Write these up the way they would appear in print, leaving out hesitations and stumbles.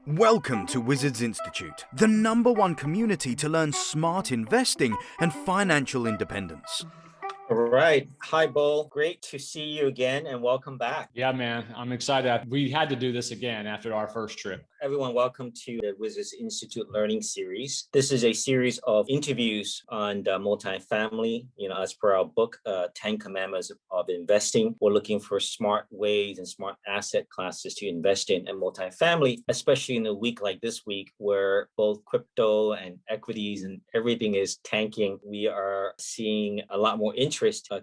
Welcome to Wizards Institute, the #1 community to learn smart investing and financial independence. All right. Hi, Bo. Great to see you again and welcome back. Yeah, man. I'm excited. We had to do this again after our first trip. Everyone, welcome to the Wizards Institute Learning Series. This is a series of interviews on the multifamily. As per our book, 10 Commandments of Investing, we're looking for smart ways and smart asset classes to invest in and multifamily, especially in a week like this week where both crypto and equities and everything is tanking. We are seeing a lot more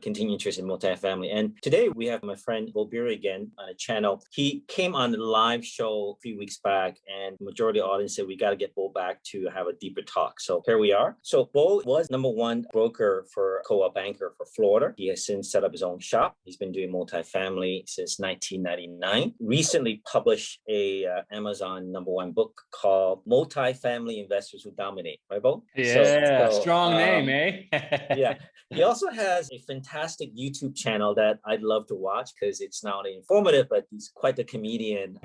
continued interest in multifamily. And today we have my friend Bo Berry again on the channel. He came on the live show a few weeks back, and the majority of the audience said we got to get Bo back to have a deeper talk. So here we are. So Bo was #1 broker for Co-op Banker for Florida. He has since set up his own shop. He's been doing multifamily since 1999. Recently published a Amazon #1 book called Multifamily Investors Who Dominate. Right, Bo? Yeah, strong name, eh? Yeah. He also has a fantastic YouTube channel that I'd love to watch because it's not only informative, but he's quite the comedian,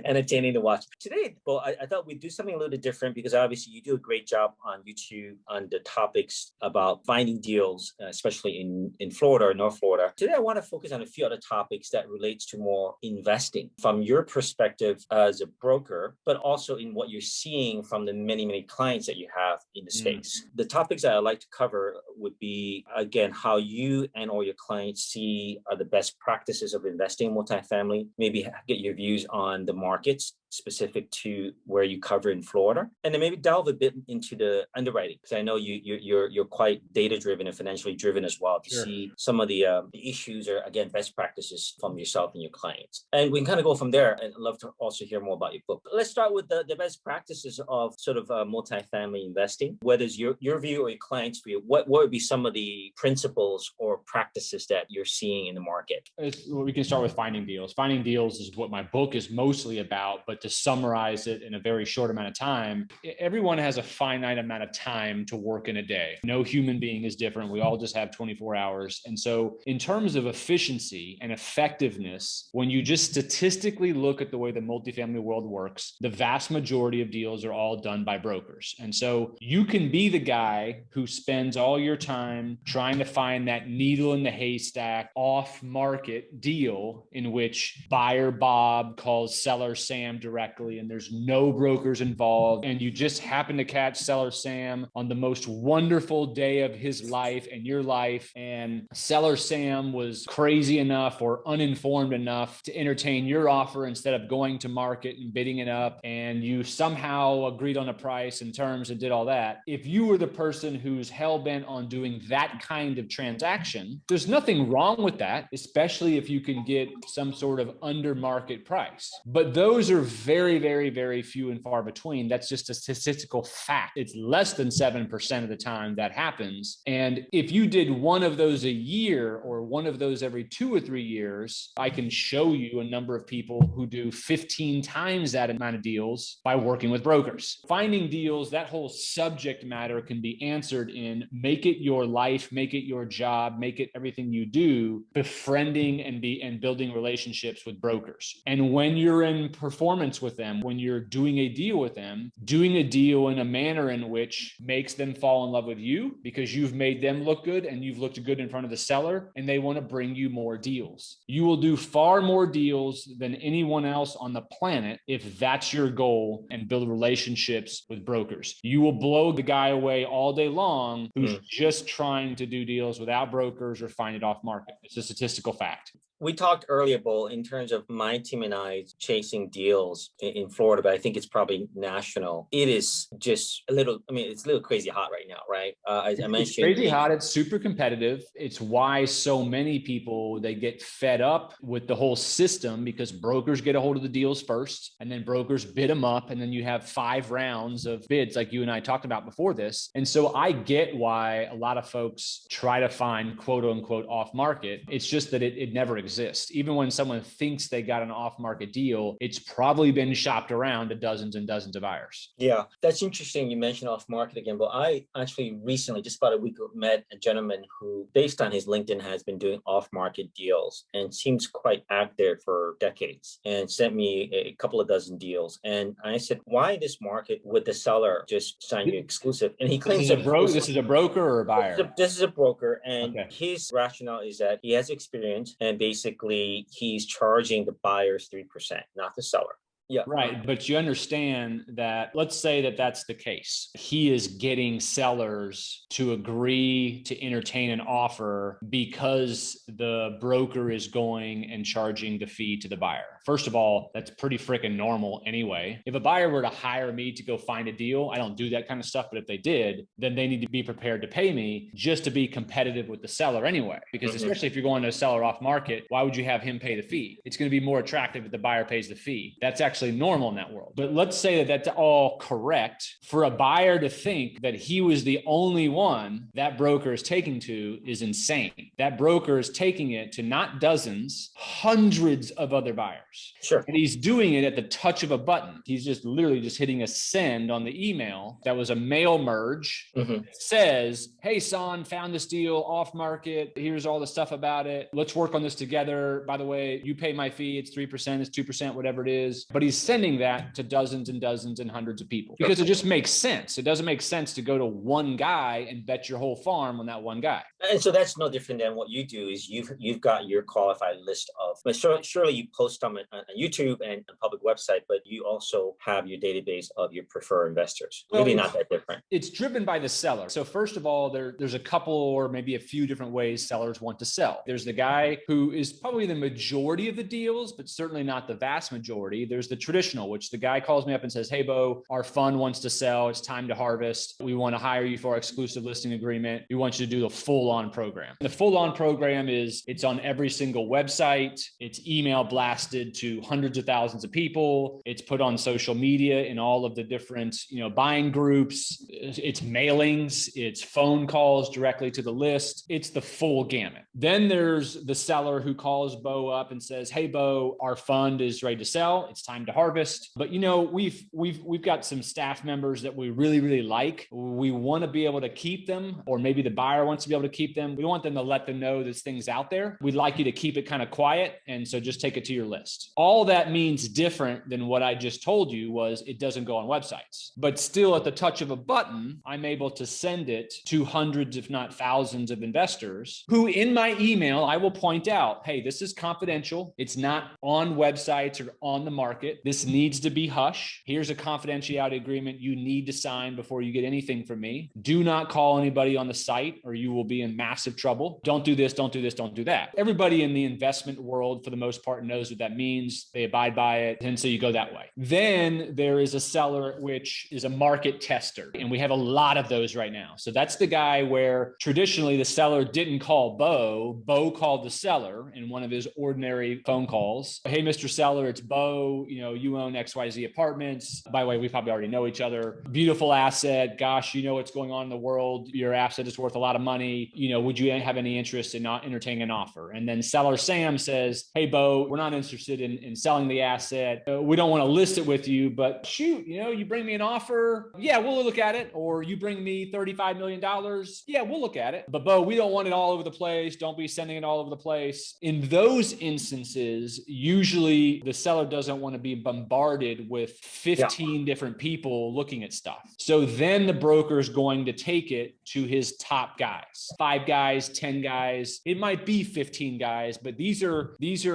entertaining to watch. Today, well, I thought we'd do something a little bit different because obviously you do a great job on YouTube on the topics about finding deals, especially in Florida or North Florida. Today, I want to focus on a few other topics that relates to more investing from your perspective as a broker, but also in what you're seeing from the many, many clients that you have in the space. The topics that I'd like to cover would be, again, how you and all your clients see are the best practices of investing in multifamily, maybe get your views on the markets specific to where you cover in Florida, and then maybe delve a bit into the underwriting, because I know you're quite data driven and financially driven as well to see some of the issues or, again, best practices from yourself and your clients. And we can kind of go from there. And I'd love to also hear more about your book. But let's start with the best practices of sort of multifamily investing. Whether it's your view or your client's view, what would be some of the principles or practices that you're seeing in the market? We can start with finding deals. Finding deals is what my book is mostly about, but to summarize it in a very short amount of time, everyone has a finite amount of time to work in a day. No human being is different. We all just have 24 hours. And so in terms of efficiency and effectiveness, when you just statistically look at the way the multifamily world works, the vast majority of deals are all done by brokers. And so you can be the guy who spends all your time trying to find that needle in the haystack off-market deal in which buyer Bob calls seller Sam directly and there's no brokers involved, and you just happen to catch seller Sam on the most wonderful day of his life and your life, and seller Sam was crazy enough or uninformed enough to entertain your offer instead of going to market and bidding it up, and you somehow agreed on a price and terms and did all that. If you were the person who's hell-bent on doing that kind of transaction, there's nothing wrong with that, especially if you can get some sort of under market price. But those are very, very, very few and far between. That's just a statistical fact. It's less than 7% of the time that happens. And if you did one of those a year or one of those every 2 or 3 years, I can show you a number of people who do 15 times that amount of deals by working with brokers. Finding deals, that whole subject matter can be answered in make it your life, make it your job, make it everything you do, befriending and building relationships with brokers. And when you're in performance with them, when you're doing a deal with them, doing a deal in a manner in which makes them fall in love with you because you've made them look good and you've looked good in front of the seller and they want to bring you more deals. You will do far more deals than anyone else on the planet if that's your goal, and build relationships with brokers. You will blow the guy away all day long who's just trying to do deals without brokers or find it off market. It's a statistical fact. We talked earlier, Bo, in terms of my team and I chasing deals in Florida, but I think it's probably national. It is just it's a little crazy hot right now, right? As I mentioned, it's crazy hot. It's super competitive. It's why so many people, they get fed up with the whole system because brokers get a hold of the deals first and then brokers bid them up. And then you have 5 rounds of bids like you and I talked about before this. And so I get why a lot of folks try to find quote unquote off market. It's just that it never exists. exist. Even when someone thinks they got an off-market deal, it's probably been shopped around to dozens and dozens of buyers. Yeah, that's interesting. You mentioned off market again, but I actually recently, just about a week ago, met a gentleman who, based on his LinkedIn, has been doing off market deals and seems quite active for decades, and sent me a couple of dozen deals. And I said, why this market would the seller just sign you exclusive? And he claims This is a broker or a buyer? This is a broker, and Okay. his rationale is that he has experience, and basically he's charging the buyers 3%, not the seller. Yeah. Right. But you understand that, let's say that that's the case. He is getting sellers to agree to entertain an offer because the broker is going and charging the fee to the buyer. First of all, that's pretty freaking normal anyway. If a buyer were to hire me to go find a deal, I don't do that kind of stuff. But if they did, then they need to be prepared to pay me just to be competitive with the seller anyway. Because especially if you're going to a seller off market, why would you have him pay the fee? It's going to be more attractive if the buyer pays the fee. That's actually normal in that world. But let's say that that's all correct. For a buyer to think that he was the only one that broker is taking to is insane. That broker is taking it to not dozens, hundreds of other buyers. Sure. And he's doing it at the touch of a button. He's just literally just hitting a send on the email. That was a mail merge. It says, hey, son, found this deal off market. Here's all the stuff about it. Let's work on this together. By the way, you pay my fee. It's 3%, it's 2%, whatever it is. But he's sending that to dozens and dozens and hundreds of people because it just makes sense. It doesn't make sense to go to one guy and bet your whole farm on that one guy. And so that's no different than what you do. Is you've got your qualified list of, but surely you post them on YouTube and a public website, but you also have your database of your preferred investors. Well, really not that different. It's driven by the seller. So first of all, there's a couple or maybe a few different ways sellers want to sell. There's the guy who is probably the majority of the deals, but certainly not the vast majority. There's the traditional, which the guy calls me up and says, hey, Bo, our fund wants to sell. It's time to harvest. We want to hire you for our exclusive listing agreement. We want you to do the full-on program. The full-on program it's on every single website. It's email blasted to hundreds of thousands of people. It's put on social media in all of the different, buying groups. It's mailings. It's phone calls directly to the list. It's the full gamut. Then there's the seller who calls Bo up and says, hey, Bo, our fund is ready to sell. It's time to harvest. But we've got some staff members that we really, really like. We want to be able to keep them, or maybe the buyer wants to be able to keep them. We don't want them to let them know there's things out there. We'd like you to keep it kind of quiet. And so just take it to your list. All that means different than what I just told you was it doesn't go on websites, but still at the touch of a button, I'm able to send it to hundreds, if not thousands of investors who in my email, I will point out, hey, this is confidential. It's not on websites or on the market. This needs to be hush. Here's a confidentiality agreement you need to sign before you get anything from me. Do not call anybody on the site or you will be in massive trouble. Don't do this, don't do this, don't do that. Everybody in the investment world, for the most part, knows what that means. They abide by it. And so you go that way. Then there is a seller, which is a market tester. And we have a lot of those right now. So that's the guy where traditionally the seller didn't call Bo. Bo called the seller in one of his ordinary phone calls. Hey, Mr. Seller, it's Bo. You own XYZ apartments. By the way, we probably already know each other. Beautiful asset. Gosh, you know what's going on in the world. Your asset is worth a lot of money. Would you have any interest in not entertaining an offer? And then seller Sam says, hey, Bo, we're not interested in selling the asset. We don't want to list it with you, but shoot, you bring me an offer. Yeah, we'll look at it. Or you bring me $35 million. Yeah, we'll look at it. But Bo, we don't want it all over the place. Don't be sending it all over the place. In those instances, usually the seller doesn't want to be bombarded with 15 different people looking at stuff. So then the broker is going to take it to his top guys, 5 guys, 10 guys. It might be 15 guys, but these are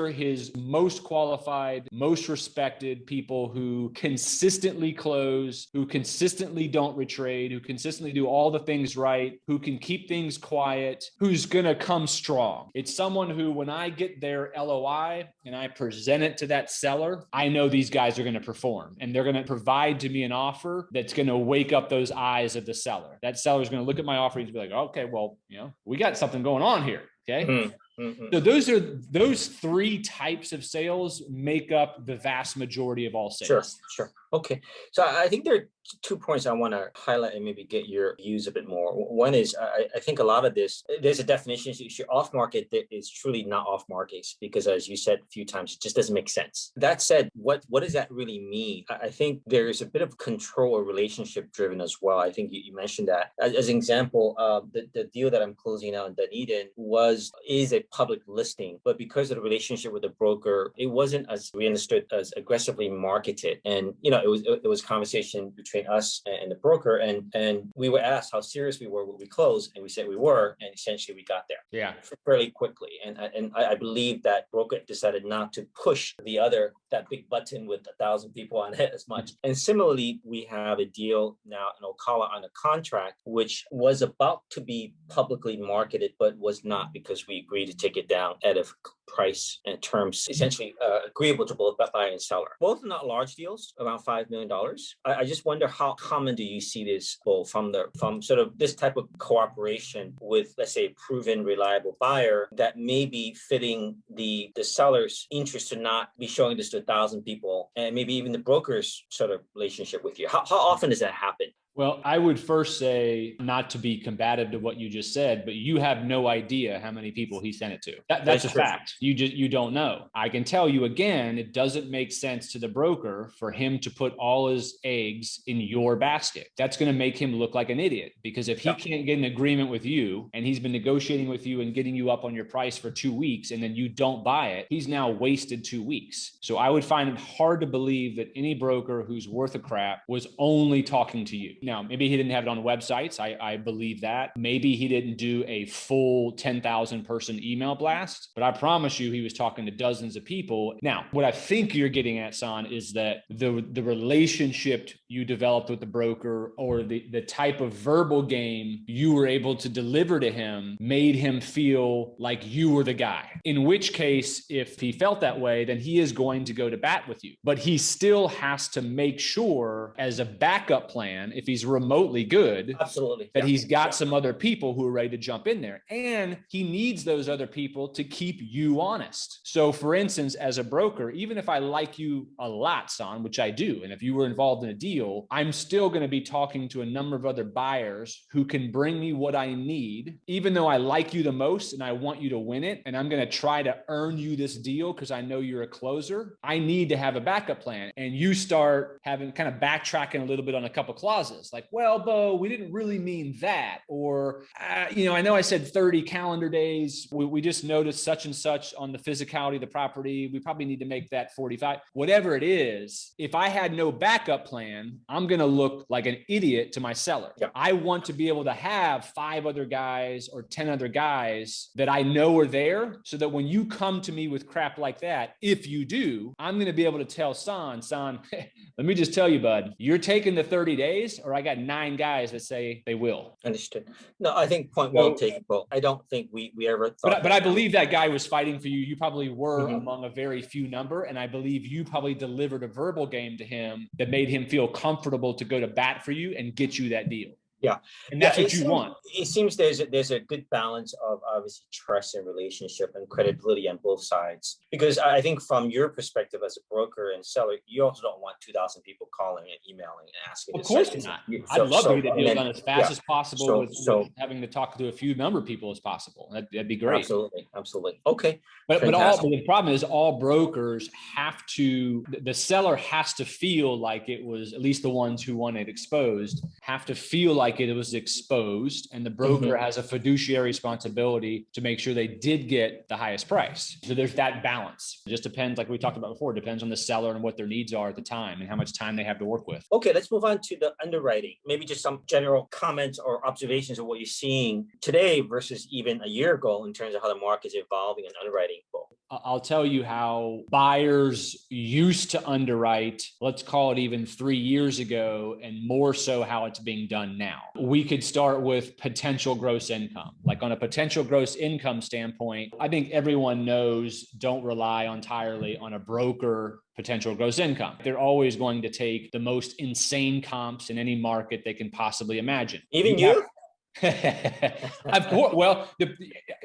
his most qualified, most respected people who consistently close, who consistently don't retrade, who consistently do all the things right, who can keep things quiet, who's going to come strong. It's someone who, when I get their LOI and I present it to that seller, I know these guys are going to perform and they're going to provide to me an offer that's going to wake up those eyes of the seller. That seller is going to look at my offer and be like, okay, well, we got something going on here. Okay. So those 3 types of sales make up the vast majority of all sales. Sure. Okay. So I think there are 2 points I want to highlight and maybe get your views a bit more. One is I think a lot of this, there's a definition issue. Off market that is truly not off market because, as you said a few times, it just doesn't make sense. That said, what does that really mean? I think there's a bit of control or relationship driven as well. I think you mentioned that. As an example, the deal that I'm closing out in Dunedin is a public listing, but because of the relationship with the broker, it wasn't, as we understood, as aggressively marketed. And it was conversation between us and the broker, and we were asked how serious we were when we closed, and we said we were, and essentially we got there fairly quickly. And I believe that broker decided not to push that big button with 1,000 people on it as much. And similarly, we have a deal now in Ocala on a contract which was about to be publicly marketed, but was not because we agreed to take it down at a price and terms essentially agreeable to both buyer and seller. Both are not large deals, around $5 million. I just wonder, how common do you see this both from sort of this type of cooperation with, let's say, a proven reliable buyer that may be fitting the seller's interest to not be showing this to 1,000 people, and maybe even the broker's sort of relationship with you? How often does that happen? Well, I would first say, not to be combative to what you just said, but you have no idea how many people he sent it to. That's a fact. You don't know. I can tell you again, it doesn't make sense to the broker for him to put all his eggs in your basket. That's going to make him look like an idiot, because if he can't get an agreement with you and he's been negotiating with you and getting you up on your price for 2 weeks and then you don't buy it, he's now wasted 2 weeks. So I would find it hard to believe that any broker who's worth a crap was only talking to you. Now, maybe he didn't have it on websites. I believe that. Maybe he didn't do a full 10,000 person email blast, but I promise you he was talking to dozens of people. Now, what I think you're getting at, San, is that the relationship you developed with the broker, or the type of verbal game you were able to deliver to him, made him feel like you were the guy. In which case, if he felt that way, then he is going to go to bat with you. But he still has to make sure, as a backup plan, if he's remotely good, absolutely, that he's got some other people who are ready to jump in there. And he needs those other people to keep you honest. So for instance, as a broker, even if I like you a lot, San, which I do, and if you were involved in a deal, I'm still going to be talking to a number of other buyers who can bring me what I need, even though I like you the most and I want you to win it, and I'm going to try to earn you this deal because I know you're a closer. I need to have a backup plan. And you start having kind of backtracking a little bit on a couple clauses, like, well, Bo, we didn't really mean that. Or, I know I said 30 calendar days. We just noticed such and such on the physicality of the property. We probably need to make that 45. Whatever it is, if I had no backup plan, I'm going to look like an idiot to my seller. Yeah. I want to be able to have 5 other guys or 10 other guys that I know are there, so that when you come to me with crap like that, if you do, I'm going to be able to tell San, let me just tell you, bud, you're taking the 30 days, or I got 9 guys that say they will. Understood. No, I think point well taken, Bo. I don't think we ever thought. But I believe that guy was fighting for you. You probably were among a very few number. And I believe you probably delivered a verbal game to him that made him feel comfortable to go to bat for you and get you that deal. Yeah. And that's what you want. It seems there's a good balance of obviously trust and relationship and credibility on both sides. Because I think from your perspective as a broker and seller, you also don't want 2,000 people calling and emailing and asking. Of course not. I'd love to get the deal done as fast as possible with having to talk to a few number of people as possible. That'd be great. Absolutely. Okay. But the problem is, all brokers have to, the seller has to feel like it was, at least the ones who want it exposed, have to feel like it was exposed, and the broker has a fiduciary responsibility to make sure they did get the highest price. So there's that balance. It just depends, like we talked about before, it depends on the seller and what their needs are at the time and how much time they have to work with. Okay, let's move on to the underwriting. Maybe just some general comments or observations of what you're seeing today versus even a year ago in terms of how the market is evolving and underwriting. I'll tell you how buyers used to underwrite, let's call it even 3 years ago, and more so how it's being done now. We could start with potential gross income. Like on a potential gross income standpoint, I think everyone knows, don't rely entirely on a broker potential gross income. They're always going to take the most insane comps in any market they can possibly imagine. Even you? Of course. Well,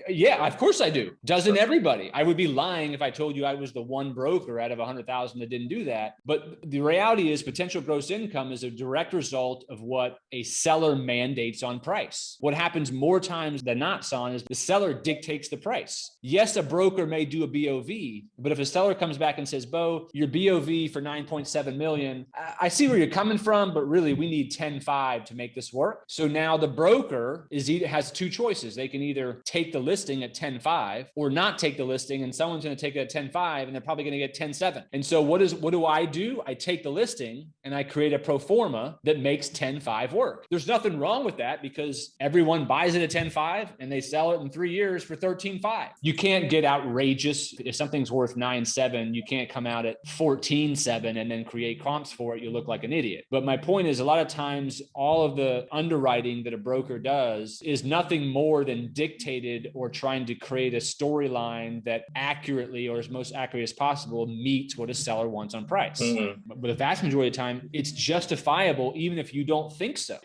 yeah, of course I do. Doesn't everybody? I would be lying if I told you I was the one broker out of 100,000 that didn't do that. But the reality is potential gross income is a direct result of what a seller mandates on price. What happens more times than not, Son, is the seller dictates the price. Yes, a broker may do a BOV, but if a seller comes back and says, Bo, your BOV for 9.7 million, I see where you're coming from, but really we need 10.5 to make this work. So now the broker has two choices. They can either take the listing at 10.5 or not take the listing, and someone's going to take it at 10.5 and they're probably going to get 10.7. And so what do I do? I take the listing and I create a pro forma that makes 10.5 work. There's nothing wrong with that because everyone buys it at 10.5 and they sell it in 3 years for 13.5. You can't get outrageous. If something's worth 9.7, you can't come out at 14.7 and then create comps for it. You look like an idiot. But my point is, a lot of times all of the underwriting that a broker does is nothing more than dictated or trying to create a storyline that accurately, or as most accurate as possible, meets what a seller wants on price. But the vast majority of the time, it's justifiable even if you don't think so.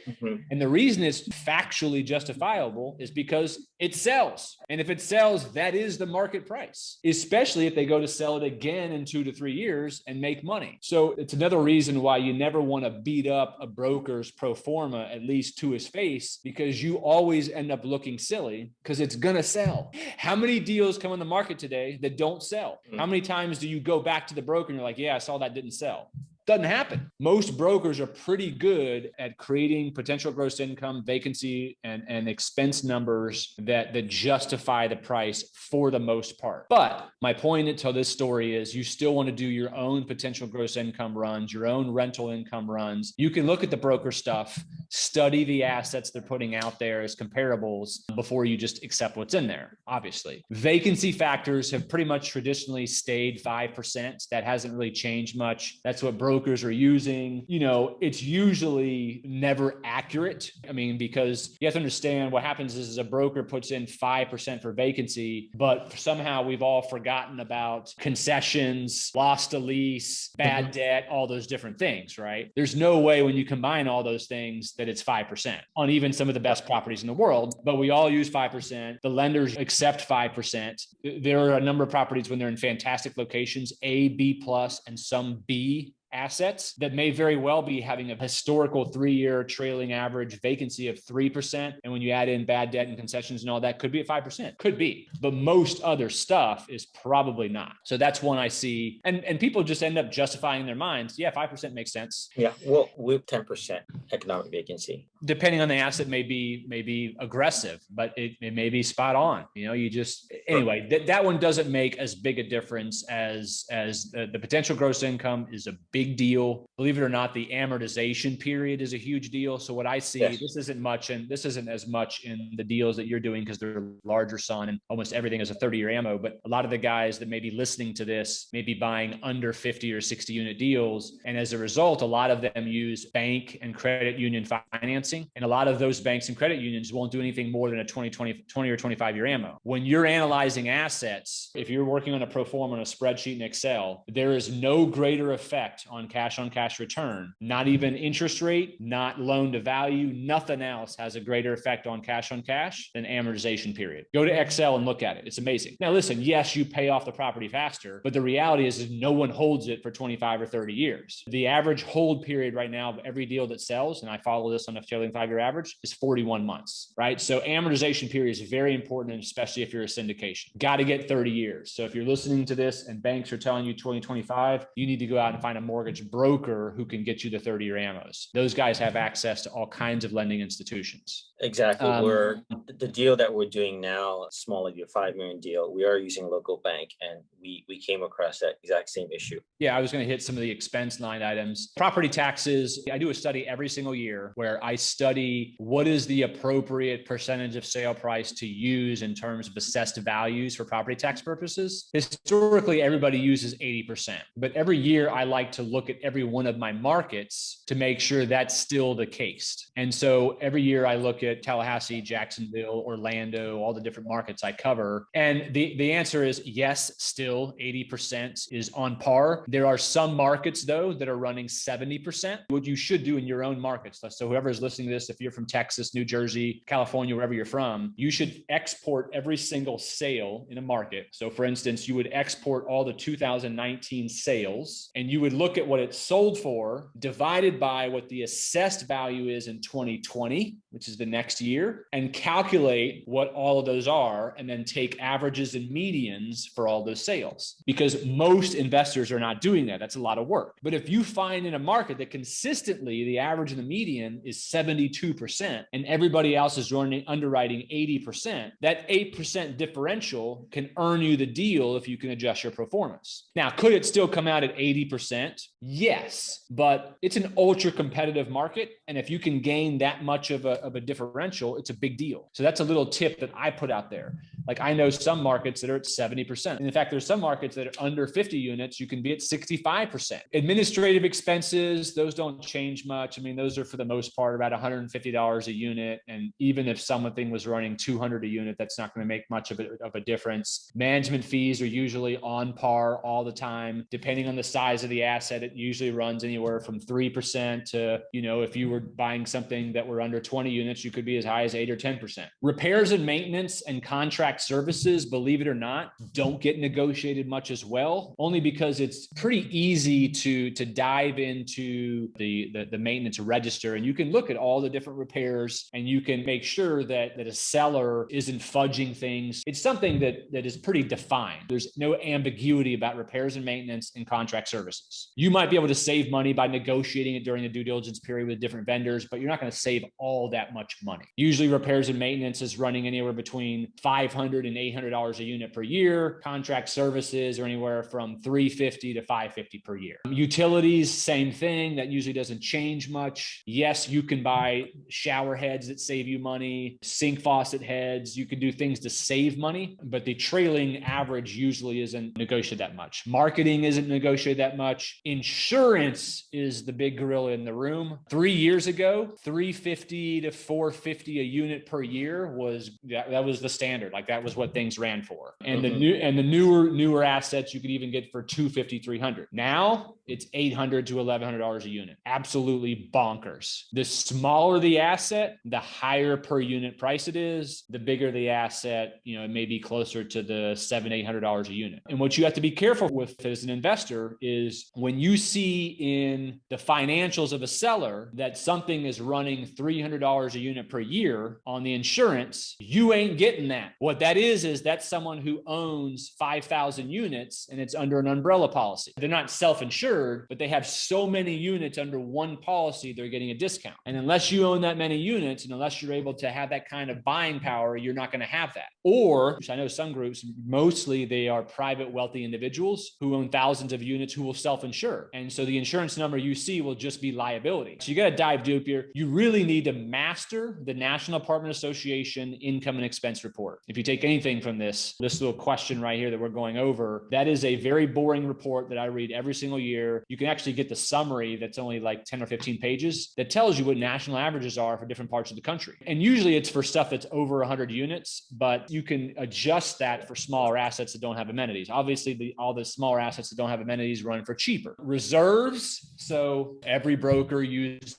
And the reason it's factually justifiable is because it sells. And if it sells, that is the market price, especially if they go to sell it again in 2 to 3 years and make money. So it's another reason why you never want to beat up a broker's pro forma, at least to his face, because you always end up looking silly because it's going to sell. How many deals come on the market today that don't sell? How many times do you go back to the broker and you're like, yeah, I saw that didn't sell? Doesn't happen. Most brokers are pretty good at creating potential gross income, vacancy, and expense numbers that justify the price for the most part. But my point to this story is you still want to do your own potential gross income runs, your own rental income runs. You can look at the broker stuff, study the assets they're putting out there as comparables before you just accept what's in there, obviously. Vacancy factors have pretty much traditionally stayed 5%. That hasn't really changed much. That's what brokers are using. You know, it's usually never accurate. I mean, because you have to understand what happens is a broker puts in 5% for vacancy, but somehow we've all forgotten about concessions, loss to lease, bad debt, all those different things, right? There's no way when you combine all those things that it's 5% on even some of the best properties in the world, but we all use 5%. The lenders accept 5%. There are a number of properties when they're in fantastic locations, A, B plus, and some B assets that may very well be having a historical 3-year trailing average vacancy of 3%. And when you add in bad debt and concessions and all that, could be at 5%, could be, but most other stuff is probably not. So that's one I see. And people just end up justifying in their minds. Yeah, 5% makes sense. Yeah. Well, with 10% economic vacancy, depending on the asset, may be aggressive, but it may be spot on. You know, you just, anyway, that one doesn't make as big a difference as the potential gross income is a big deal. Believe it or not, the amortization period is a huge deal. So what I see, this isn't as much in the deals that you're doing because they're larger, Son, and almost everything is a 30-year ammo. But a lot of the guys that may be listening to this may be buying under 50 or 60 unit deals. And as a result, a lot of them use bank and credit union financing. And a lot of those banks and credit unions won't do anything more than a 20 or 25-year ammo. When you're analyzing assets, if you're working on a pro forma on a spreadsheet in Excel, there is no greater effect on cash return, not even interest rate, not loan to value, nothing else has a greater effect on cash than amortization period. Go to Excel and look at it. It's amazing. Now, listen, yes, you pay off the property faster, but the reality is no one holds it for 25 or 30 years. The average hold period right now of every deal that sells, and I follow this on a trailing 5-year average, is 41 months, right? So amortization period is very important, and especially if you're a syndication. Got to get 30 years. So if you're listening to this and banks are telling you 2025, you need to go out and find a mortgage broker who can get you the 30-year ammos. Those guys have access to all kinds of lending institutions. Exactly. We're the deal that we're doing now, smaller deal, $5 million deal. We are using a local bank, and we came across that exact same issue. Yeah, I was going to hit some of the expense line items. Property taxes. I do a study every single year where I study what is the appropriate percentage of sale price to use in terms of assessed values for property tax purposes. Historically, everybody uses 80%, but every year I like to look at every one of my markets to make sure that's still the case. And so every year I look at Tallahassee, Jacksonville, Orlando, all the different markets I cover. And the answer is yes, still 80% is on par. There are some markets though that are running 70%. What you should do in your own markets. So whoever is listening to this, if you're from Texas, New Jersey, California, wherever you're from, you should export every single sale in a market. So for instance, you would export all the 2019 sales and you would look at what it sold for divided by what the assessed value is in 2020, which is the next year, and calculate what all of those are, and then take averages and medians for all those sales. Because most investors are not doing that. That's a lot of work. But if you find in a market that consistently the average and the median is 72% and everybody else is underwriting 80%, that 8% differential can earn you the deal if you can adjust your performance. Now, could it still come out at 80%? Yes, but it's an ultra competitive market. And if you can gain that much of a differential, it's a big deal. So that's a little tip that I put out there. Like I know some markets that are at 70%. And in fact, there's some markets that are under 50 units, you can be at 65%. Administrative expenses, those don't change much. I mean, those are for the most part about $150 a unit. And even if something was running 200 a unit, that's not going to make much of a difference. Management fees are usually on par all the time. Depending on the size of the asset, it usually runs anywhere from 3% to, if you were buying something that were under 20 units, you could be as high as 8 or 10%. Repairs and maintenance and contract services, believe it or not, don't get negotiated much as well, only because it's pretty easy to dive into the maintenance register and you can look at all the different repairs and you can make sure that a seller isn't fudging things. It's something that is pretty defined. There's no ambiguity about repairs and maintenance and contract services. You might be able to save money by negotiating it during the due diligence period with different vendors, but you're not going to save all that much money. Usually repairs and maintenance is running anywhere between $500 and $800 a unit per year. Contract services are anywhere from $350 to $550 per year. Utilities, same thing. That usually doesn't change much. Yes, you can buy shower heads that save you money, sink faucet heads. You can do things to save money, but the trailing average usually isn't negotiated that much. Marketing isn't negotiated that much. Insurance is the big gorilla in the room. 3 years ago, $350 to $450 a unit per year was that was the standard. Like that was what things ran for. And the newer assets you could even get for $250, $300. Now it's $800 to $1,100 a unit. Absolutely bonkers. The smaller the asset, the higher per unit price it is. The bigger the asset, it may be closer to the $700, $800 a unit. And what you have to be careful with as an investor is when you see in the financials of a seller that something is running $300 a unit per year on the insurance, you ain't getting that. What that is that's someone who owns 5,000 units and it's under an umbrella policy. They're not self-insured, but they have so many units under one policy, they're getting a discount. And unless you own that many units, and unless you're able to have that kind of buying power, you're not going to have that. Or, which I know some groups, mostly they are private wealthy individuals who own thousands of units who will self-insure. And so the insurance number you see will just be liability. So you got to dive deep here. You really need to master the National Apartment Association income and expense report. If you take anything from this little question right here that we're going over, that is a very boring report that I read every single year. You can actually get the summary that's only like 10 or 15 pages that tells you what national averages are for different parts of the country. And usually it's for stuff that's over 100 units, but you can adjust that for smaller assets that don't have amenities. Obviously, all the smaller assets that don't have amenities run for cheaper. Reserves. So every broker uses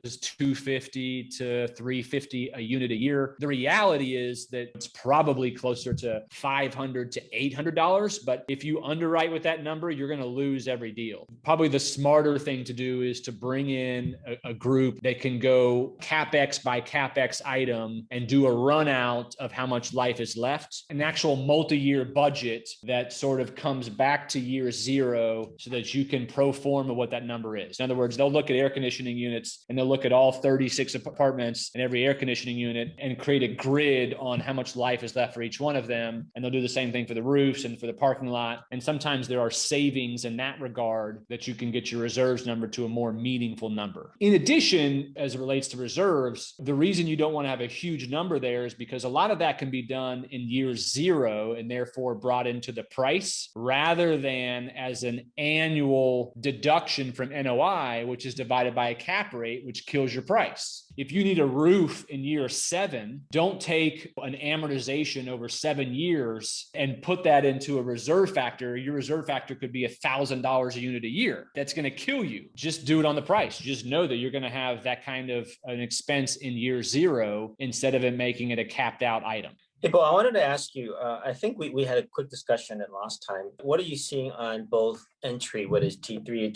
$250 to $350 a unit a year. The reality is that it's probably closer to $500 to $800. But if you underwrite with that number, you're going to lose every deal. Probably the smarter thing to do is to bring in a group that can go CapEx by CapEx item and do a run out of how much life is left, an actual multi-year budget that sort of comes back to year zero so that you can pro forma what that number is. In other words, they'll look at air conditioning units and they'll look at all 36 apartments and every air conditioning unit and create a grid on how much life is left for each one of them. And they'll do the same thing for the roofs and for the parking lot. And sometimes there are savings in that regard that you can get your reserves number to a more meaningful number. In addition, as it relates to reserves, the reason you don't want to have a huge number there is because a lot of that can be done in year zero and therefore brought into the price rather than as an annual annual deduction from NOI, which is divided by a cap rate, which kills your price. If you need a roof in year 7, don't take an amortization over 7 years and put that into a reserve factor. Your reserve factor could be $1,000 a unit a year. That's going to kill you. Just do it on the price. Just know that you're going to have that kind of an expense in year 0 instead of it making it a capped out item. Hey, Bo, I wanted to ask you, I think we had a quick discussion at last time. What are you seeing on both entry, what is T3 and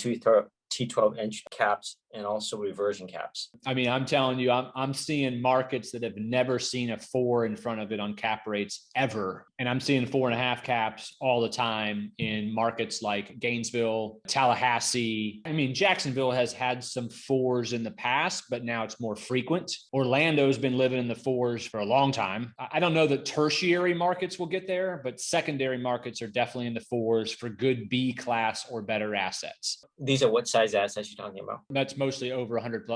T12 entry caps, and also reversion caps? I mean, I'm telling you, I'm seeing markets that have never seen a 4 in front of it on cap rates ever. And I'm seeing 4.5 caps all the time in markets like Gainesville, Tallahassee. I mean, Jacksonville has had some 4s in the past, but now it's more frequent. Orlando's been living in the 4s for a long time. I don't know that tertiary markets will get there, but secondary markets are definitely in the 4s for good B class or better assets. These are what size assets you're talking about? That's mostly over 100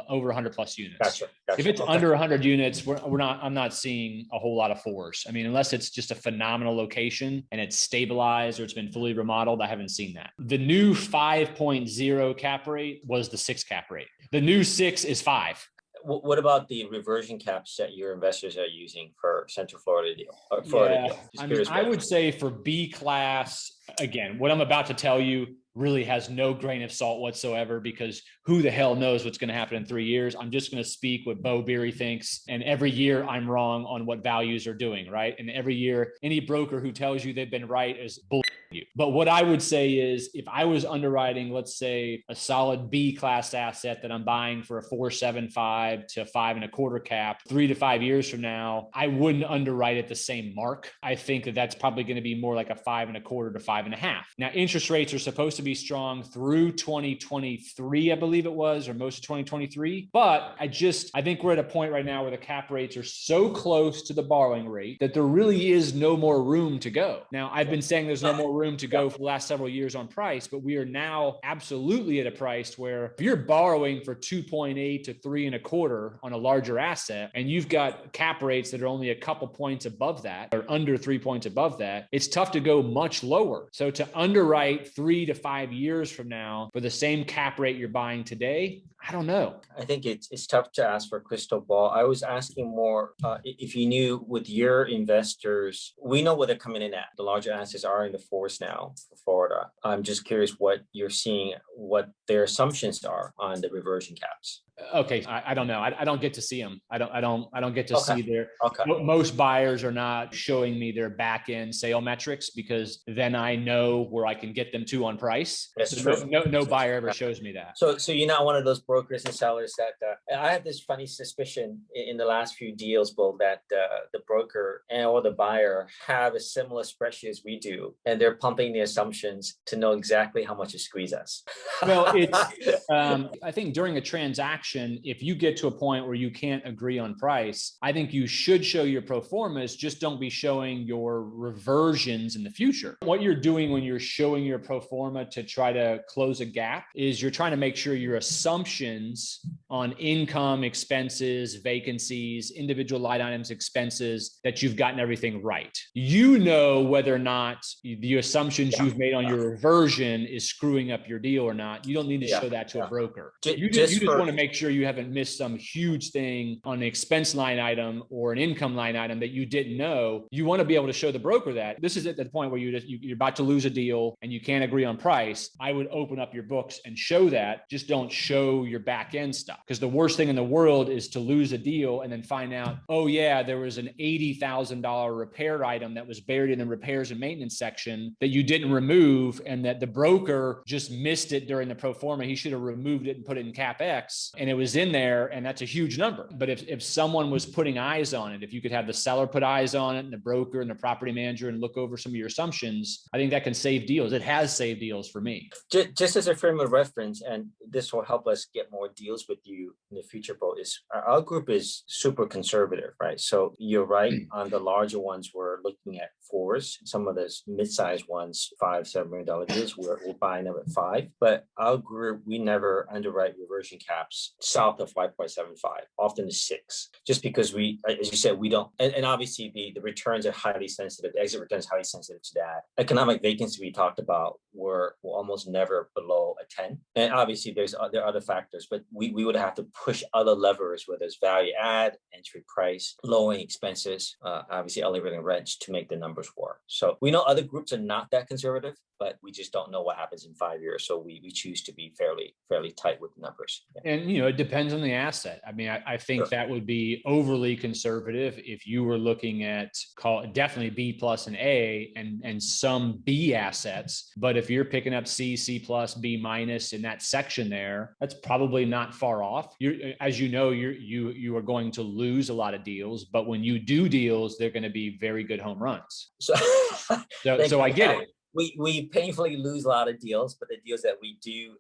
plus units. Gotcha. If it's under 100 units, I'm not seeing a whole lot of 4s. I mean, unless it's just a phenomenal location and it's stabilized or it's been fully remodeled, I haven't seen that. The new 5.0 cap rate was the 6 cap rate. The new 6 is 5. What about the reversion caps that your investors are using for Central Florida deal? Or Florida deal? I would say for B class, again, what I'm about to tell you really has no grain of salt whatsoever, because who the hell knows what's going to happen in 3 years. I'm just going to speak what Bo Beery thinks. And every year I'm wrong on what values are doing, right? And every year, any broker who tells you they've been right is bull. You. But what I would say is, if I was underwriting, let's say, a solid B class asset that I'm buying for a 4.75 to 5.25 cap, 3 to 5 years from now, I wouldn't underwrite at the same mark. I think that that's probably going to be more like a 5.25 to 5.5. Now, interest rates are supposed to be strong through 2023, I believe it was, or most of 2023. But I think we're at a point right now where the cap rates are so close to the borrowing rate that there really is no more room to go. Now, I've been saying there's no more room to go for the last several years on price, but we are now absolutely at a price where if you're borrowing for 2.8 to 3.25 on a larger asset, and you've got cap rates that are only a couple points above that or under 3 points above that, it's tough to go much lower. So to underwrite 3 to 5 years from now for the same cap rate you're buying today, I don't know. I think it's tough to ask for a crystal ball. I was asking more if you knew with your investors, we know what they're coming in at. The larger assets are in the 4s now for Florida. I'm just curious what you're seeing, what their assumptions are on the reversion caps. Okay, I don't know. I don't get to see them. I don't get to see their. Okay. Most buyers are not showing me their back end sale metrics, because then I know where I can get them to on price. That's so true. No buyer ever shows me that. So you're not one of those brokers and sellers that I have this funny suspicion in the last few deals, Bill, that the broker or the buyer have a similar spreadsheet as we do, and they're pumping the assumptions to know exactly how much to squeeze us. Well, it's I think during a transaction, if you get to a point where you can't agree on price, I think you should show your pro formas. Just don't be showing your reversions in the future. What you're doing when you're showing your pro forma to try to close a gap is you're trying to make sure your assumptions on income, expenses, vacancies, individual line items, expenses, that you've gotten everything right. You know whether or not the assumptions you've made on your reversion is screwing up your deal or not. You don't need to show that to a broker. You just want to make sure you haven't missed some huge thing on an expense line item or an income line item that you didn't know. You want to be able to show the broker that. This is at the point where you're about to lose a deal and you can't agree on price. I would open up your books and show that. Just don't show your back end stuff, because the worst thing in the world is to lose a deal and then find out, oh yeah, there was an $80,000 repair item that was buried in the repairs and maintenance section that you didn't remove, and that the broker just missed it during the pro forma. He should have removed it and put it in CapEx, and it was in there, and that's a huge number. But if someone was putting eyes on it, if you could have the seller put eyes on it and the broker and the property manager and look over some of your assumptions, I think that can save deals. It has saved deals for me. Just as a frame of reference, and this will help us get more deals with do in the future, Bo, is our group is super conservative, right? So you're right. On the larger ones, we're looking at fours. Some of the mid-sized ones, $5-7 million deals, we're buying them at 5. But our group, we never underwrite reversion caps south of 5.75, often to 6, just because we, as you said, we don't, and obviously the returns are highly sensitive. The exit returns highly sensitive to that. Economic vacancy we talked about were almost never below a 10. And obviously there are other factors, but we would have to push other levers, whether it's value add, entry price, lowering expenses, obviously elevating rents to make the numbers work. So we know other groups are not that conservative, but we just don't know what happens in 5 years. So we choose to be fairly tight with the numbers. Yeah. And, it depends on the asset. I mean, I think Sure. that would be overly conservative if you were looking at call it definitely B plus and A and some B assets. But if you're picking up C plus, B minus in that section there, that's probably not far off. As you know, you are going to lose a lot of deals, but when you do deals, they're going to be very good home runs. So, So I get it. We painfully lose a lot of deals, but the deals that we do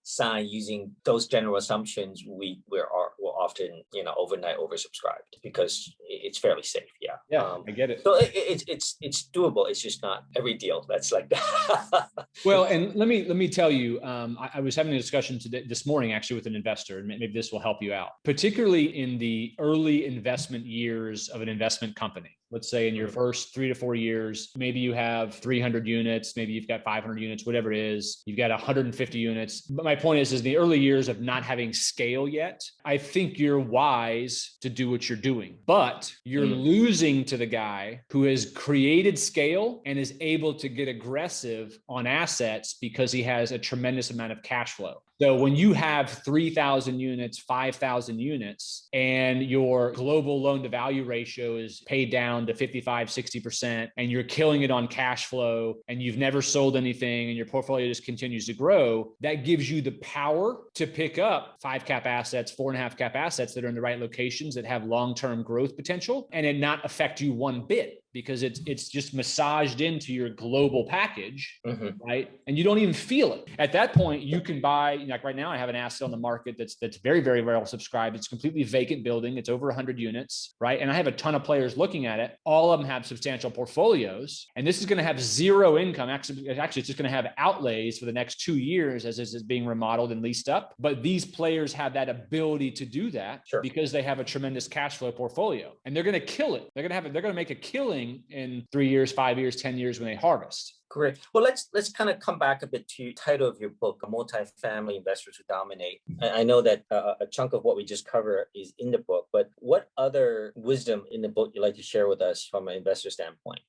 sign using those general assumptions, we're often overnight oversubscribed because it's fairly safe. Yeah, I get it. So it's doable. It's just not every deal that's like that. Well, and let me tell you, I was having a discussion this morning actually with an investor, and maybe this will help you out, particularly in the early investment years of an investment company. Let's say in your first 3 to 4 years, maybe you have 300 units, maybe you've got 500 units, whatever it is, you've got 150 units. But my point is in the early years of not having scale yet, I think you're wise to do what you're doing, but you're losing to the guy who has created scale and is able to get aggressive on assets because he has a tremendous amount of cash flow. So when you have 3,000 units, 5,000 units, and your global loan to value ratio is paid down to 55, 60%, and you're killing it on cash flow, and you've never sold anything, and your portfolio just continues to grow, that gives you the power to pick up 5 cap assets, 4.5 cap assets that are in the right locations that have long-term growth potential, and it not affect you one bit, because it's just massaged into your global package, right? And you don't even feel it. At that point, you can buy, like right now, I have an asset on the market that's very, very well subscribed. It's a completely vacant building. It's over 100 units, right? And I have a ton of players looking at it. All of them have substantial portfolios. And this is going to have zero income. Actually, it's just going to have outlays for the next 2 years as this is being remodeled and leased up. But these players have that ability to do that because they have a tremendous cash flow portfolio. And they're going to kill it. They're going to make a killing in 3 years, 5 years, 10 years when they harvest. Great. Well, let's kind of come back a bit to the title of your book, Multifamily Investors Who Dominate. I know that a chunk of what we just covered is in the book, but what other wisdom in the book you'd like to share with us from an investor standpoint?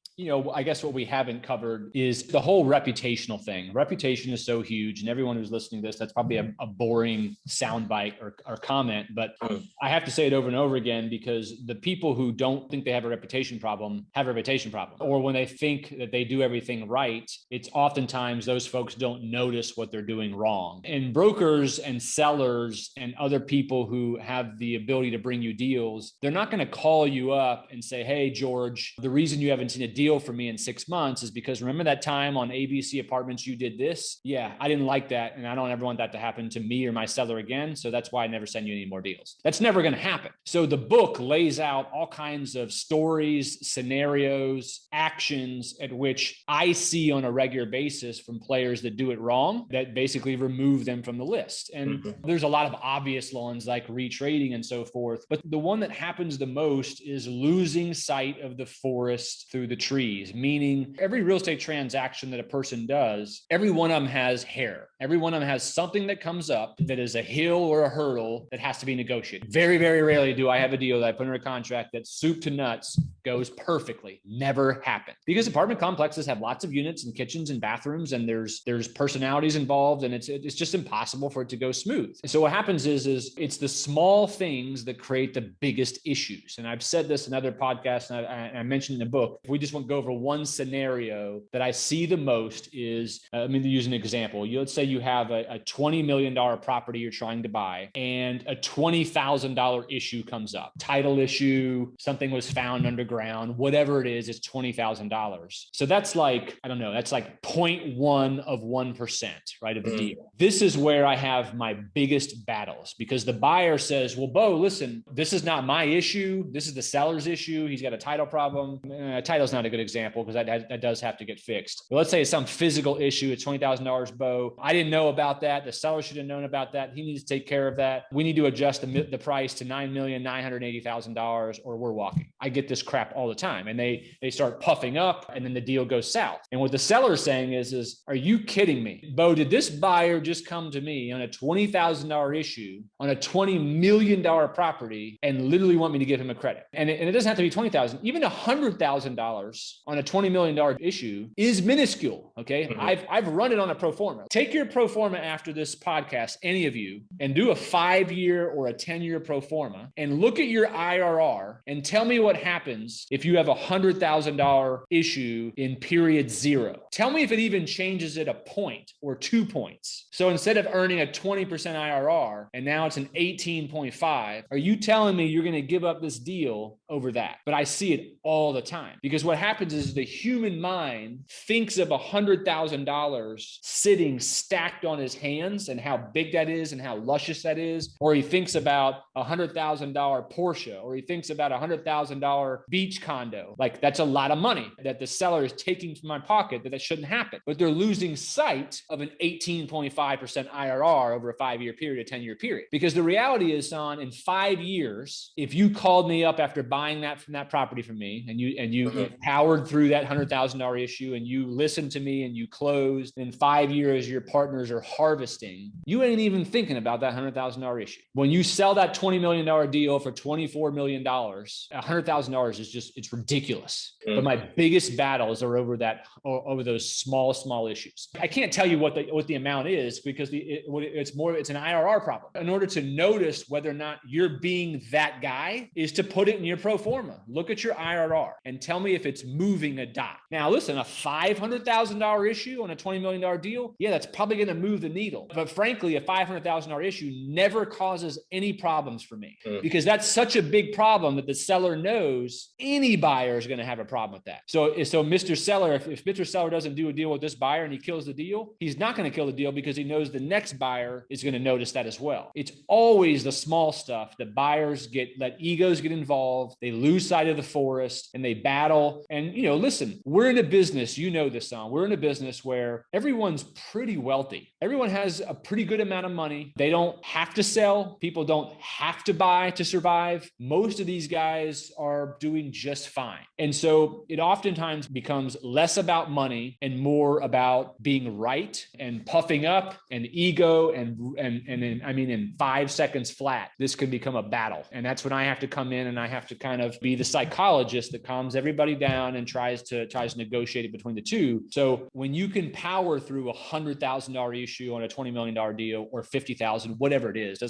I guess what we haven't covered is the whole reputational thing. Reputation is so huge, and everyone who's listening to this, that's probably a boring soundbite or comment, but I have to say it over and over again because the people who don't think they have a reputation problem have a reputation problem. Or when they think that they do everything right, it's oftentimes those folks don't notice what they're doing wrong. And brokers and sellers and other people who have the ability to bring you deals, they're not going to call you up and say, hey, George, the reason you haven't seen a deal for me in 6 months is because remember that time on ABC Apartments you did this? Yeah, I didn't like that. And I don't ever want that to happen to me or my seller again. So that's why I never send you any more deals. That's never going to happen. So the book lays out all kinds of stories, scenarios, actions at which I see on a regular basis from players that do it wrong that basically remove them from the list. And there's a lot of obvious ones like retrading and so forth. But the one that happens the most is losing sight of the forest through the trees, meaning every real estate transaction that a person does, every one of them has hair. Every one of them has something that comes up that is a hill or a hurdle that has to be negotiated. Very, very rarely do I have a deal that I put under a contract that soup to nuts goes perfectly. Never happened. Because apartment complexes have lots of units and kitchens and bathrooms, and there's personalities involved, and it's just impossible for it to go smooth. And so what happens is it's the small things that create the biggest issues. And I've said this in other podcasts, and I mentioned in the book, if we just go over one scenario that I see the most is, let me use an example. Let's say you have a $20 million property you're trying to buy and a $20,000 issue comes up. Title issue, something was found underground, whatever it is, it's $20,000. So that's like, I don't know, that's like 0.1 of 1%, right, of the deal. This is where I have my biggest battles because the buyer says, well, Bo, listen, this is not my issue. This is the seller's issue. He's got a title problem. Title's not a good example because that does have to get fixed. But let's say it's some physical issue. It's $20,000, Bo. I didn't know about that. The seller should have known about that. He needs to take care of that. We need to adjust the price to $9,980,000 or we're walking. I get this crap all the time. And they start puffing up and then the deal goes south. And what the seller is saying is, are you kidding me? Bo, did this buyer just come to me on a $20,000 issue on a $20 million property and literally want me to give him a credit? And it doesn't have to be $20,000, even $100,000 on a $20 million issue is minuscule. Okay. Mm-hmm. I've run it on a pro forma. Take your pro forma after this podcast, any of you, and do a 5-year or a 10-year pro forma and look at your IRR and tell me what happens if you have a $100,000 issue in period 0. Tell me if it even changes it a point or 2 points. So instead of earning a 20% IRR and now it's an 18.5, are you telling me you're going to give up this deal over that? But I see it all the time because what happens is the human mind thinks of $100,000 sitting stacked on his hands and how big that is and how luscious that is. Or he thinks about $100,000 Porsche, or he thinks about $100,000 beach condo. Like that's a lot of money that the seller is taking from my pocket that shouldn't happen. But they're losing sight of an 18.5% IRR over a 5-year period, a 10-year period. Because the reality is, Son, in 5 years, if you called me up after buying that from that property from me and you powered through that $100,000 issue and you listened to me and you closed, in 5 years, your partners are harvesting, you ain't even thinking about that $100,000 issue. When you sell that $20 million deal for $24 million, $100,000 is just, it's ridiculous. But my biggest battles are over those small issues. I can't tell you what the amount is because it's an IRR problem. In order to notice whether or not you're being that guy is to put it in your pro forma. Look at your IRR and tell me if it's moving a dot. Now, listen, a $500,000 issue on a $20 million deal, yeah, that's probably going to move the needle. But frankly, a $500,000 issue never causes any problems for me because that's such a big problem that the seller knows any buyer is going to have a problem with that. So Mr. Seller, if Mr. Seller doesn't do a deal with this buyer and he kills the deal, he's not going to kill the deal because he knows the next buyer is going to notice that as well. It's always the small stuff. The buyers let egos get involved. They lose sight of the forest and they battle. And, listen, we're in a business, this, Son. We're in a business where everyone's pretty wealthy. Everyone has a pretty good amount of money. They don't have to sell. People don't have to buy to survive. Most of these guys are doing just fine. And so it oftentimes becomes less about money and more about being right and puffing up and ego. And in 5 seconds flat, this can become a battle. And that's when I have to come in and I have to kind of be the psychologist that calms everybody down and tries to negotiate it between the two. So when you can power through $100,000 issue on a $20 million deal or 50,000, whatever it is,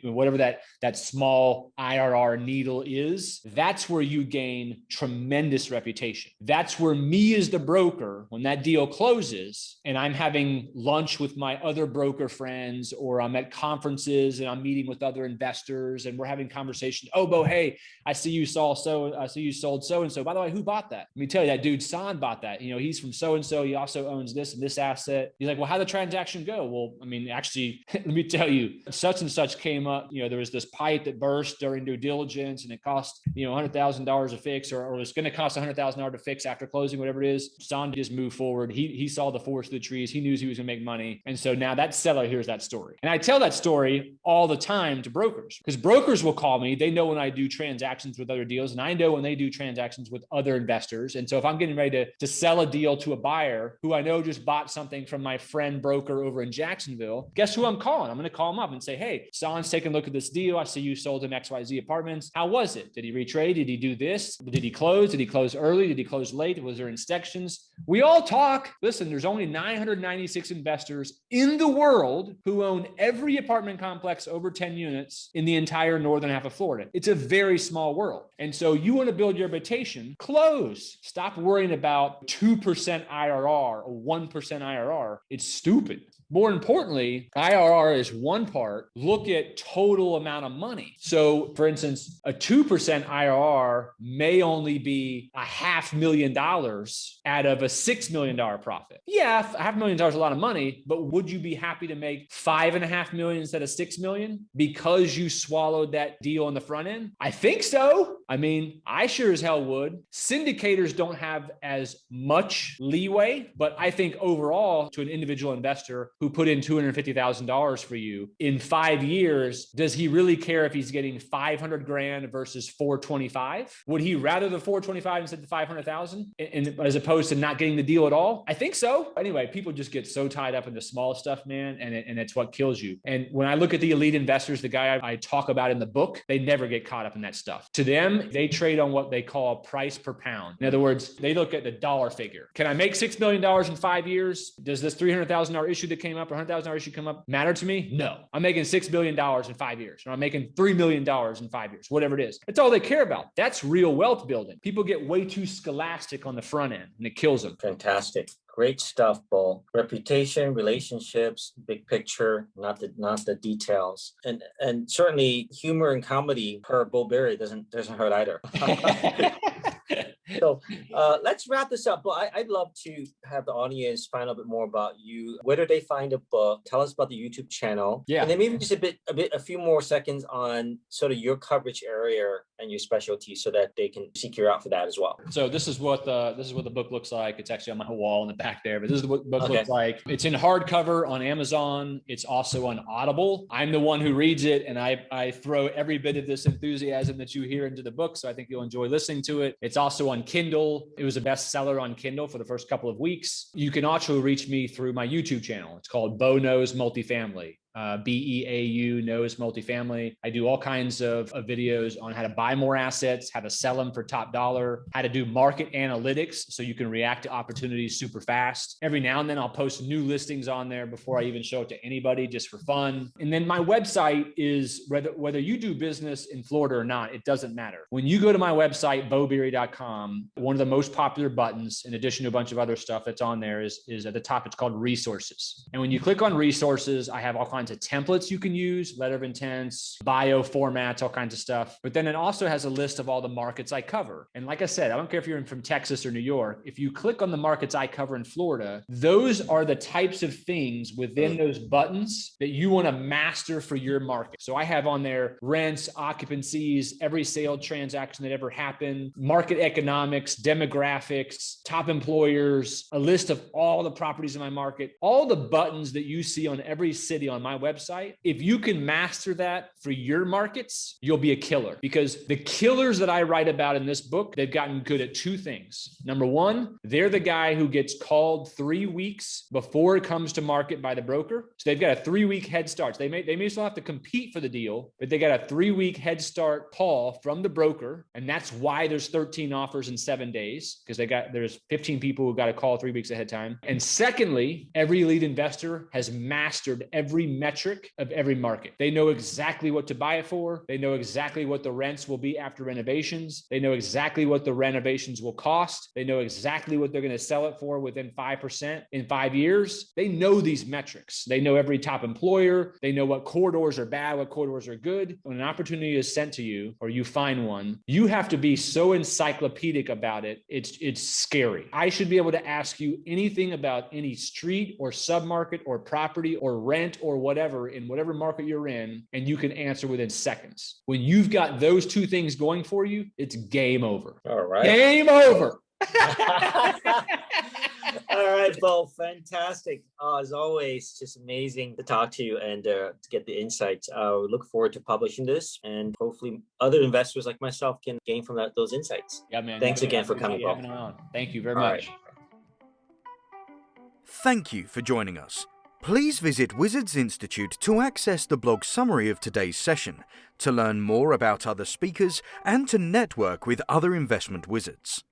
whatever that small IRR needle is, that's where you gain tremendous reputation. That's where me as the broker, when that deal closes and I'm having lunch with my other broker friends, or I'm at conferences and I'm meeting with other investors and we're having conversations. Oh, Bo, hey, I see you sold so-and-so. By the way, who bought that? Let me tell you, that dude San bought that. He's from so-and-so. He also owns this and this asset. He's like, well, how'd the transaction go? Well, actually, let me tell you, such and such came up. There was this pipe that burst during due diligence and it cost, $100,000 to fix, or it's going to cost $100,000 to fix after closing, whatever it is. San just moved forward. He saw the forest of the trees. He knew he was going to make money. And so now that seller hears that story. And I tell that story all the time to brokers because brokers will call me. They know when I do transactions with other deals and I know when they do transactions with other investors. And so if I'm getting ready to sell a deal to a buyer who I know just bought something from my friend broker over in Jacksonville, guess who I'm calling? I'm going to call him up and say, hey, San's taking a look at this deal. I see you sold him XYZ apartments. How was it? Did he retrade? Did he do this? Did he close? Did he close early? Did he close late? Was there inspections? We all talk. Listen, there's only 996 investors in the world who own every apartment complex over 10 units in the entire northern half of Florida. It's a very small world. And so you want to build your reputation, close. is. Stop worrying about 2% IRR or 1% IRR. It's stupid. More importantly, IRR is one part. Look at total amount of money. So for instance, a 2% IRR may only be $500,000 out of a $6 million profit. Yeah, $500,000 is a lot of money, but would you be happy to make $5.5 million instead of $6 million because you swallowed that deal on the front end? I think so. I mean, I sure as hell would. Syndicators don't have as much leeway, but I think overall to an individual investor who put in $250,000 for you in 5 years, does he really care if he's getting 500 grand versus 425? Would he rather the 425 instead of the 500,000 as opposed to not getting the deal at all? I think so. Anyway, people just get so tied up in the small stuff, man, and it's what kills you. And when I look at the elite investors, the guy I talk about in the book, they never get caught up in that stuff. To them, they trade on what they call price per pound. In other words, they look at the dollar figure. Can I make $6 million in 5 years? Does this $300,000 issue that came up or $100,000 issue come up matter to me? No. I'm making $6 billion in 5 years, or I'm making $3 million in 5 years, whatever it is. That's all they care about. That's real wealth building. People get way too scholastic on the front end and it kills them. Fantastic. Great stuff, Bo. Reputation, relationships, big picture, not the details. And certainly humor and comedy per Bo Berry doesn't hurt either. So let's wrap this up. But I'd love to have the audience find out a bit more about you. Where do they find a book? Tell us about the YouTube channel. Yeah. And then maybe just a few more seconds on sort of your coverage area and your specialty so that they can seek you out for that as well. So this is what the book looks like. It's actually on my wall in the back there, but this is what the book looks like. It's in hardcover on Amazon. It's also on Audible. I'm the one who reads it, and I throw every bit of this enthusiasm that you hear into the book. So I think you'll enjoy listening to it. It's also on Kindle. It was a bestseller on Kindle for the first couple of weeks. You can also reach me through my YouTube channel. It's called Bo Knows Multifamily. BEAU Knows Multifamily. I do all kinds of videos on how to buy more assets, how to sell them for top dollar, how to do market analytics so you can react to opportunities super fast. Every now and then I'll post new listings on there before I even show it to anybody, just for fun. And then my website is, whether you do business in Florida or not, it doesn't matter. When you go to my website, boberry.com, one of the most popular buttons, in addition to a bunch of other stuff that's on there, is at the top. It's called resources. And when you click on resources, I have all kinds of templates you can use, letter of intents, bio formats, all kinds of stuff. But then it also has a list of all the markets I cover. And like I said, I don't care if you're from Texas or New York, if you click on the markets I cover in Florida, those are the types of things within those buttons that you want to master for your market. So I have on there rents, occupancies, every sale transaction that ever happened, market economics, demographics, top employers, a list of all the properties in my market, all the buttons that you see on every city on my website. If you can master that for your markets, you'll be a killer, because the killers that I write about in this book, they've gotten good at two things. Number one, they're the guy who gets called 3 weeks before it comes to market by the broker. So they've got a 3-week head start. So they may still have to compete for the deal, but they got a 3-week head start call from the broker. And that's why there's 13 offers in 7 days, because there's 15 people who got a call 3 weeks ahead of time. And secondly, every lead investor has mastered every metric of every market. They know exactly what to buy it for. They know exactly what the rents will be after renovations. They know exactly what the renovations will cost. They know exactly what they're going to sell it for within 5% in 5 years. They know these metrics. They know every top employer. They know what corridors are bad, what corridors are good. When an opportunity is sent to you, or you find one, you have to be so encyclopedic about it. It's scary. I should be able to ask you anything about any street or submarket or property or rent or whatever in whatever market you're in, and you can answer within seconds. When you've got those two things going for you, it's game over. All right. Game over. All right, Bo, fantastic. As always, just amazing to talk to you and to get the insights. We look forward to publishing this, and hopefully other investors like myself can gain from those insights. Yeah, man. Thanks again for coming, Bo. Thank you very much. Right. Thank you for joining us. Please visit Wizards Institute to access the blog summary of today's session, to learn more about other speakers, and to network with other investment wizards.